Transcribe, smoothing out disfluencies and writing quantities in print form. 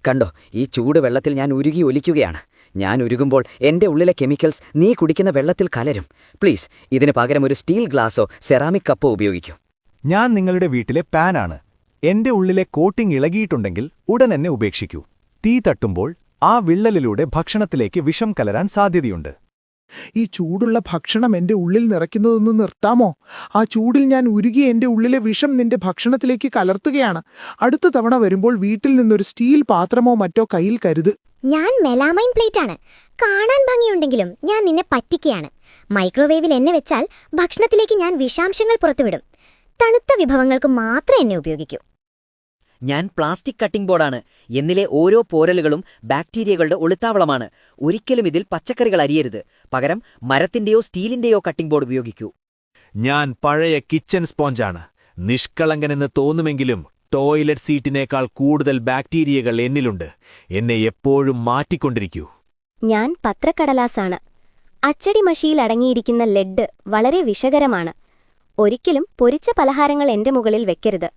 കണ്ടോ, ഈ ചൂട് വെള്ളത്തിൽ ഞാൻ ഉരുകി ഒലിക്കുകയാണ്. ഞാൻ ഉരുകുമ്പോൾ എന്റെ ഉള്ളിലെ കെമിക്കൽസ് നീ കുടിക്കുന്ന വെള്ളത്തിൽ കലരും. പ്ലീസ്, ഇതിന് പകരം ഒരു സ്റ്റീൽ ഗ്ലാസോ സെറാമിക് കപ്പോ ഉപയോഗിക്കൂ. ഞാൻ നിങ്ങളുടെ വീട്ടിലെ പാനാണ്. എന്റെ ഉള്ളിലെ കോട്ടിംഗ് ഇളകിയിട്ടുണ്ടെങ്കിൽ ഉടൻ എന്നെ ഉപേക്ഷിക്കൂ. തീ തട്ടുമ്പോൾ ആ വിള്ളലിലൂടെ ഭക്ഷണത്തിലേക്ക് വിഷം കലരാൻ സാധ്യതയുണ്ട്. ഈ ചൂടുള്ള ഭക്ഷണം എന്റെ ഉള്ളിൽ നിറയ്ക്കുന്നതൊന്ന് നിർത്താമോ? ആ ചൂടിൽ ഞാൻ ഉരുകി എന്റെ ഉള്ളിലെ വിഷം നിന്റെ ഭക്ഷണത്തിലേക്ക് കലർത്തുകയാണ്. അടുത്ത തവണ വരുമ്പോൾ വീട്ടിൽ നിന്നൊരു സ്റ്റീൽ പാത്രമോ മറ്റോ കയ്യിൽ കരുത്. ഞാൻ മെലാമൈൻ പ്ലേറ്റാണ്. കാണാൻ ഭംഗിയുണ്ടെങ്കിലും ഞാൻ നിന്നെ പറ്റിക്കുകയാണ്. മൈക്രോവേവിൽ എന്നെ വെച്ചാൽ ഭക്ഷണത്തിലേക്ക് ഞാൻ വിഷാംശങ്ങൾ പുറത്തുവിടും. തണുത്ത വിഭവങ്ങൾക്ക് മാത്രം എന്നെ ഉപയോഗിക്കൂ. ഞാൻ പ്ലാസ്റ്റിക് കട്ടിംഗ് ബോർഡാണ്. എന്നിലെ ഓരോ പോരലുകളും ബാക്ടീരിയകളുടെ ഒളിത്താവളമാണ്. ഒരിക്കലും ഇതിൽ പച്ചക്കറികൾ അരിയരുത്. പകരം മരത്തിന്റെയോ സ്റ്റീലിന്റെയോ കട്ടിംഗ് ബോർഡ് ഉപയോഗിക്കൂ. ഞാൻ പഴയ കിച്ചൺ സ്പോഞ്ചാണ്. നിഷ്കളങ്കനെന്ന് തോന്നുമെങ്കിലും ടോയ്ലറ്റ് സീറ്റിനേക്കാൾ കൂടുതൽ ബാക്ടീരിയകൾ എന്നിലുണ്ട്. എന്നെ എപ്പോഴും മാറ്റിക്കൊണ്ടിരിക്കൂ. ഞാൻ പത്രക്കടലാസാണ്. അച്ചടി മഷിയിൽ അടങ്ങിയിരിക്കുന്ന ലെഡ് വളരെ വിഷകരമാണ്. ഒരിക്കലും പൊരിച്ച പലഹാരങ്ങൾ എന്റെ മുകളിൽ വെക്കരുത്.